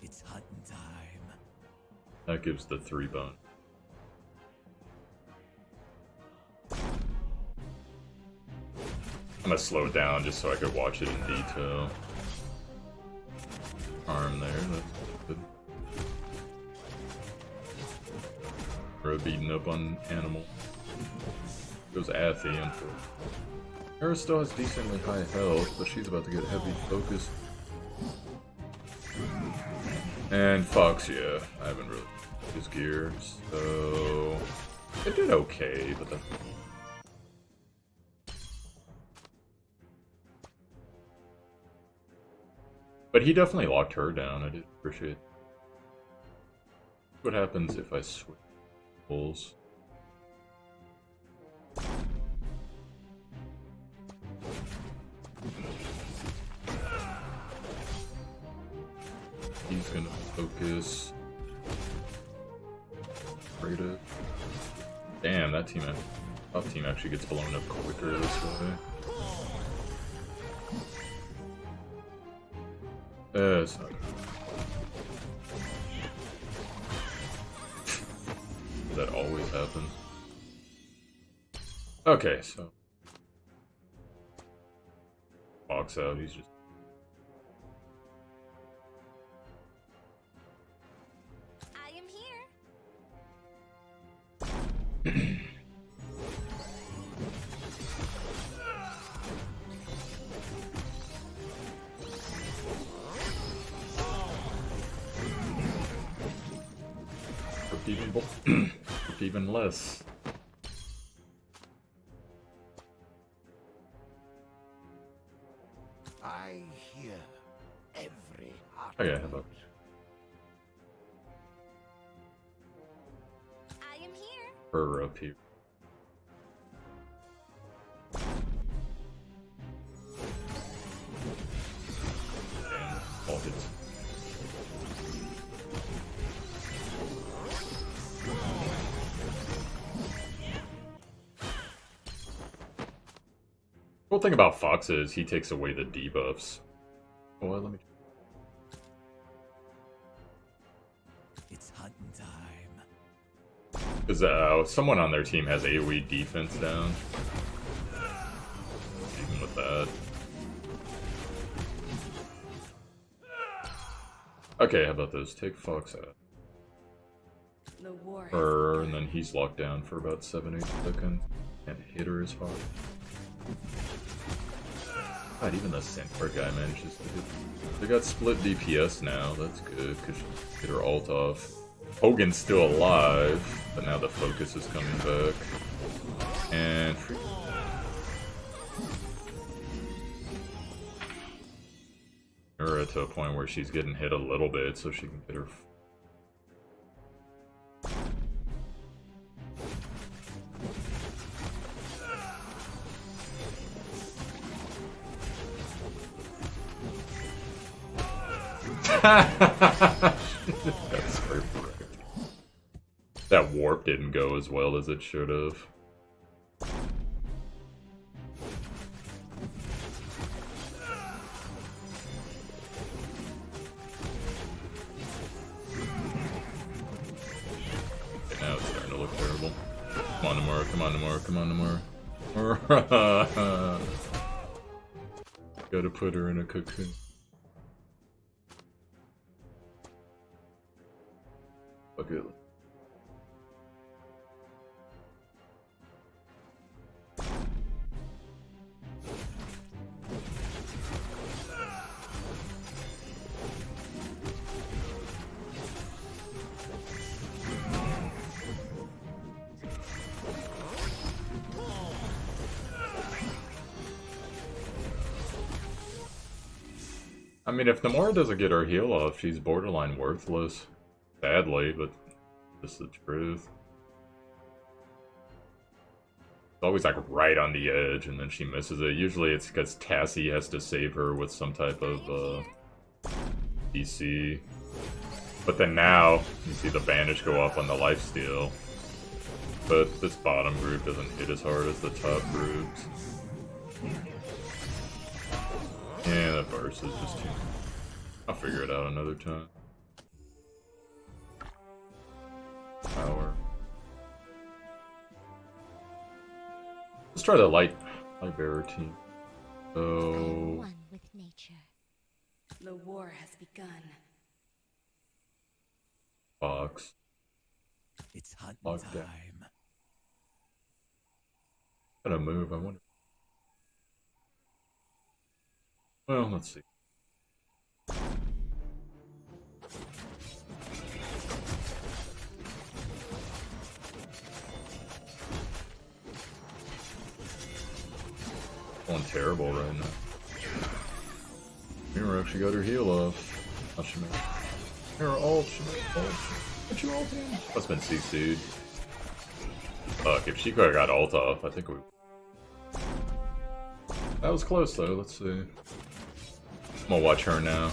It's hunting time. That gives the 3 bone. I'm gonna slow it down just so I could watch it in detail. Arm there, that's good. We're beating up on animal. Goes Athian for. Hera still has decently high health, but she's about to get heavy focus. And Fox, yeah, I haven't really his gear, so it did okay, but then. But he definitely locked her down. I did appreciate it. What happens if I switch pulls? He's gonna focus. Rita. Damn, that team, top team actually gets blown up quicker this way. It's not good. That always happens. Okay, so Fox out, he's just I am here. even less. I hear every heart. Okay, how about I am here. her up here? And all hits. Cool thing about Fox is he takes away the debuffs. Oh, well, let me. It's hunting time. Because someone on their team has AoE defense down. Even with that. Okay, how about this? Take Fox out. The war has Her, and begun. then he's locked down for about 7-8 seconds. And hit her as hard. God, even the Centaur guy manages to hit. They got split DPS now, that's good, because she get her ult off. Hogan's still alive, but now the focus is coming back. And her to a point where she's getting hit a little bit, so she can get her. That's perfect. That warp didn't go as well as it should have. Okay, now it's starting to look terrible. Come on, Namora, come on, Namora, come on, Namora. Gotta put her in a cocoon. Okay. I mean, if Namora doesn't get her heal off, she's borderline worthless. Sadly, but that's the truth. It's always like right on the edge, and then she misses it. Usually it's because Tassie has to save her with some type of DC. But then now, you see the bandage go off on the lifesteal. But this bottom group doesn't hit as hard as the top groups. Yeah, that burst is just too... I'll figure it out another time. power. Let's try the light bearer team. I am So one with nature. The war has begun. box. It's hunting Lock time. down. Gotta move, I wonder. Well, let's see. Going terrible right now. Mira actually got her heal off. Oh, she made Mira ult, she made ult. What you ult in? That's been CC'd. Fuck, if she could've got ult off, I think we... That was close though, let's see. I'm gonna watch her now.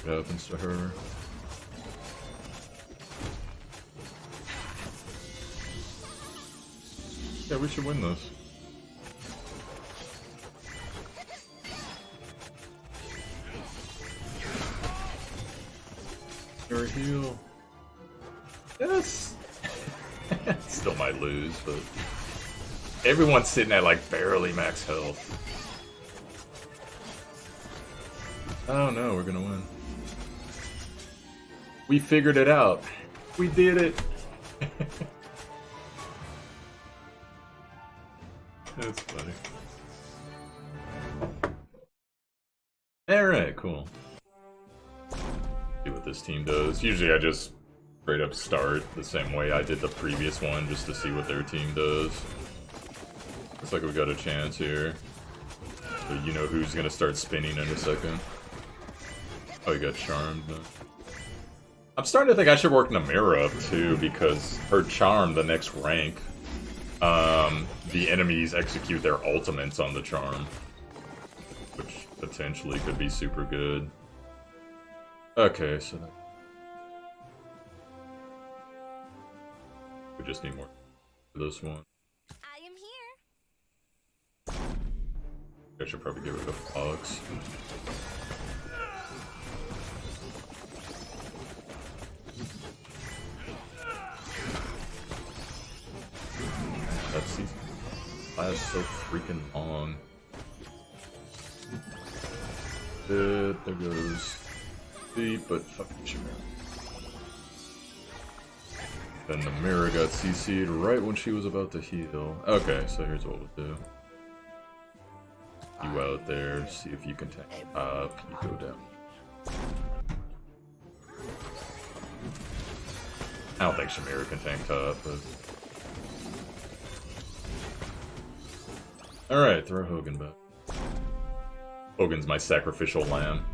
What happens to her? Yeah, we should win this. Your heal. Yes! Still might lose, but... Everyone's sitting at like barely max health. Oh no, we're gonna win. We figured it out. We did it! That's funny. Alright, cool. See what this team does. Usually I just straight up start the same way I did the previous one just to see what their team does. Looks like we got a chance here. So you know who's gonna start spinning in a second. Oh, you got charmed. I'm starting to think I should work Namira up too, because her charm, the next rank, the enemies execute their ultimates on the charm, which potentially could be super good. Okay, so we just need more for this one. I am here. I should probably get rid of Fox. That season lasts so freaking long. There goes. But fucking Chimera. Then the mirror got CC'd right when she was about to heal. Okay, so here's what we'll do. You out there, see if you can tank up, you go down. I don't think Shamira can tank top, but... Alright, throw Hogan back. Hogan's my sacrificial lamb.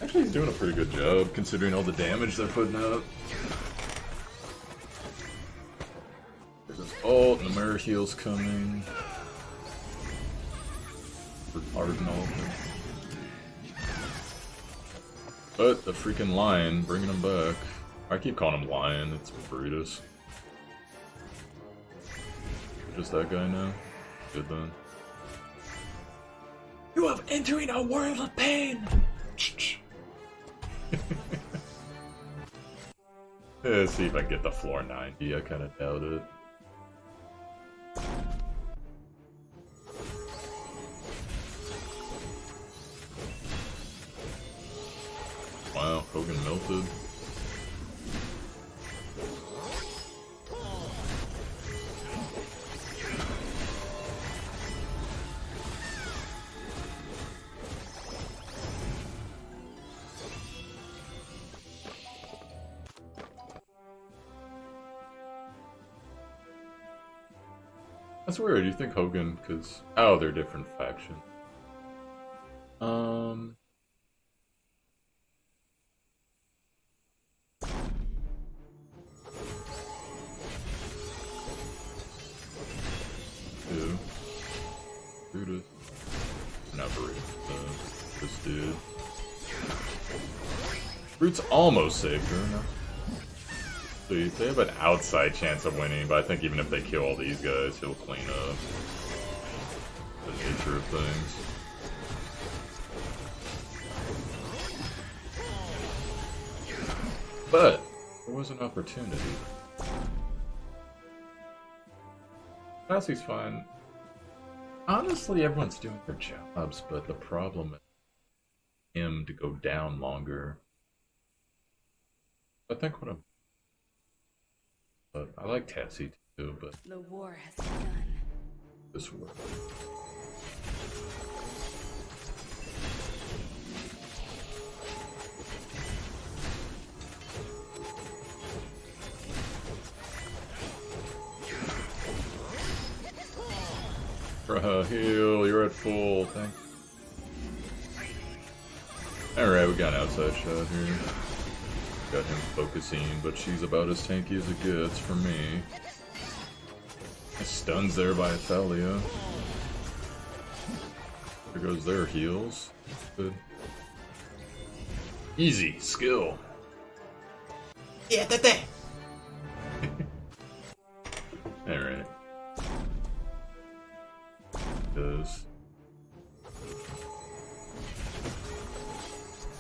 Actually, he's doing a pretty good job, considering all the damage they're putting out. There's this ult, and the mirror heal's coming. For Ardenal. But the freaking lion, bringing him back. I keep calling him Lion, it's Brutus. Just that guy now? Good then. You have entering a world of pain! Let's see if I can get the floor 90, I kinda doubt it. Wow, Hogan melted. That's weird, you think Hogan, because... Oh, they're different factions. Two. Brutus. Not Brutus. This dude. Brute's almost saved her, no? See, they have an outside chance of winning, but I think even if they kill all these guys, he'll clean up. The nature of things. But there was an opportunity. Cassie's fine. Honestly, everyone's doing their jobs, but the problem is him to go down longer. I think what I'm... But I like Tassie too, but... The war has begun. This works. Heal, you're at full, thank you. Alright, we got an outside shot here. Got him focusing, but she's about as tanky as it gets for me. Stuns there by Athalia. There goes their heals. Good. Easy, skill. Yeah, that. Alright. Does.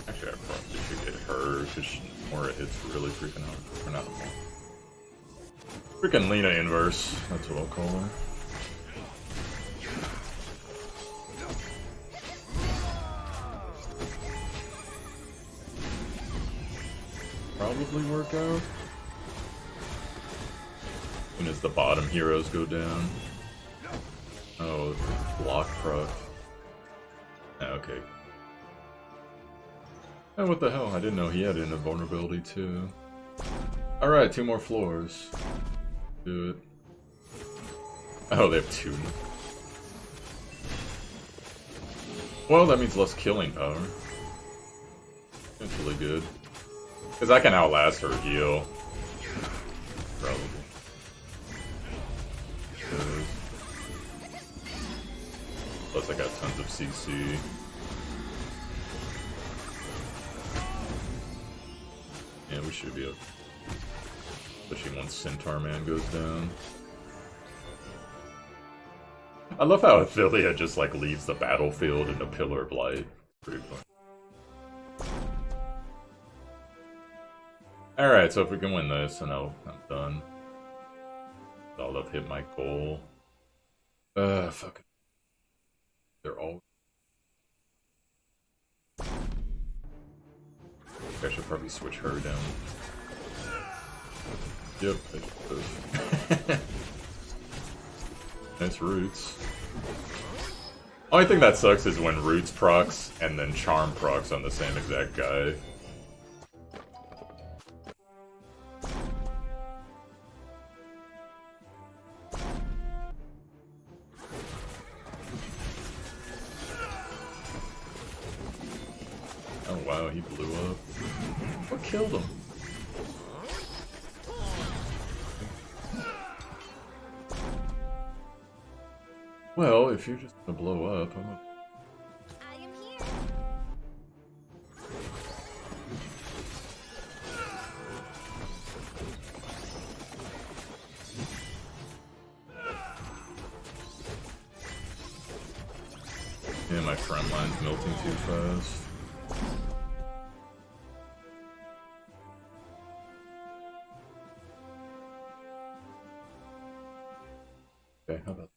Actually, I probably should get her, because Mora hits really freaking hard. Or not more. Freaking Lena inverse, that's what I'll call her. Probably work out. As soon as the bottom heroes go down. Oh, block proc. Okay. Oh, what the hell? I didn't know he had an invulnerability too. Alright, 2 more floors. Do it. Oh, they have 2. Well, that means less killing power. That's really good. Because I can outlast her heal. Probably. Plus I got tons of CC. Yeah, we should be able, especially once Centaur Man goes down. I love how Athalia just like leaves the battlefield in a pillar of light. Pretty fun. Alright, so if we can win this, then I'm done. I'll have hit my goal. Fuck. They're all... I should probably switch her down. Yep, I should. Nice roots. Only thing that sucks is when roots procs and then charm procs on the same exact guy. Oh wow, he blew up. What killed him? Well, if you're just gonna blow up, I'm gonna... I am here. Yeah, my front line's melting too fast. Okay, how about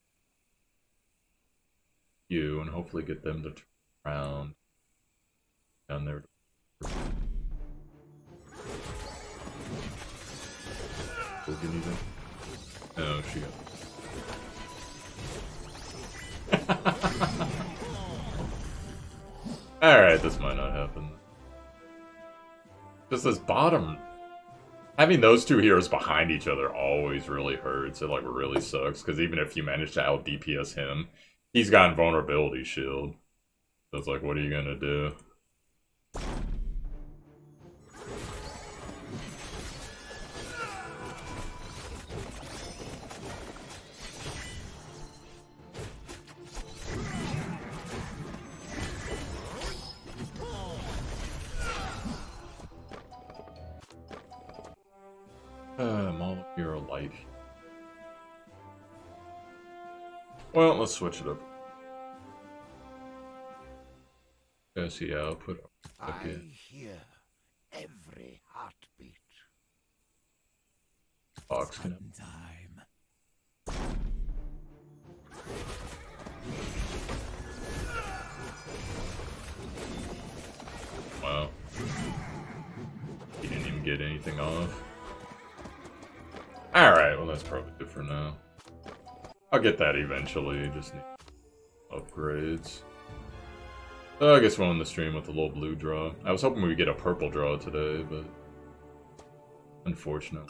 you, and hopefully get them to turn around down there. Oh, she got... Alright, this might not happen. Just this bottom... Having those two heroes behind each other always really hurts. It like really sucks, because even if you manage to out DPS him, he's got invulnerability shield. So it's like, what are you gonna do? I'm all hero life. Well, let's switch it up. See output. I Okay. hear every heartbeat. Fox can. Wow. He didn't even get anything off. Alright, well that's probably good for now. I'll get that eventually, just need upgrades. So I guess we'll end the stream with a little blue draw. I was hoping we would get a purple draw today, but unfortunate.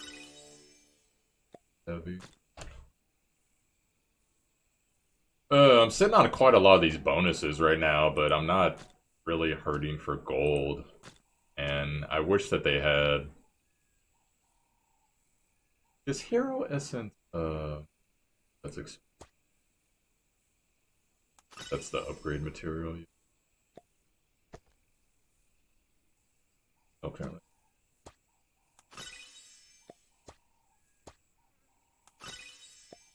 Heavy. I'm sitting on quite a lot of these bonuses right now, but I'm not really hurting for gold. And I wish that they had... Is Hero Essence... That's the upgrade material. Okay.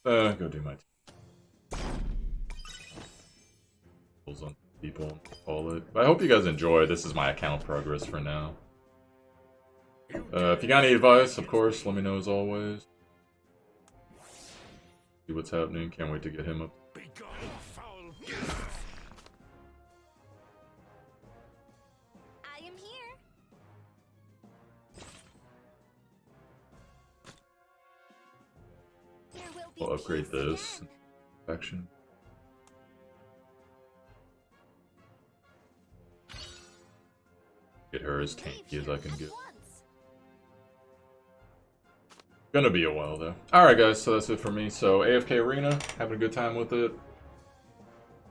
Go do my on people, call it. But I hope you guys enjoy. This is my account progress for now. If you got any advice, of course, let me know as always. See what's happening. Can't wait to get him up. I am here. There will be We'll upgrade peace this. again. Action. Get her as tanky as I can get. Gonna be a while though. Alright guys, so that's it for me. So AFK Arena, having a good time with it.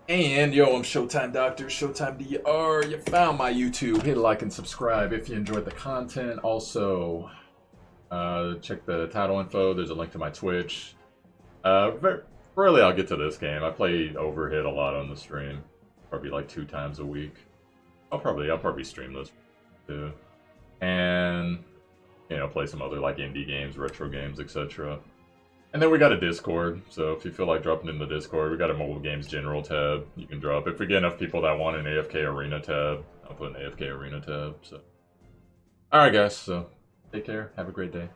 And yo, I'm Showtime Doctor, Showtimedr. You found my YouTube. Hit like and subscribe if you enjoyed the content. Also, check the title info. There's a link to my Twitch. Rarely I'll get to this game. I play Overhit a lot on the stream. Probably like 2 times a week. I'll probably stream this too. And you know, play some other like indie games, retro games, etc. And then we got a Discord, so if you feel like dropping in the Discord, we got a mobile games general tab you can drop. If we get enough people that want an AFK Arena tab, I'll put an AFK Arena tab. So, alright guys, so take care, have a great day.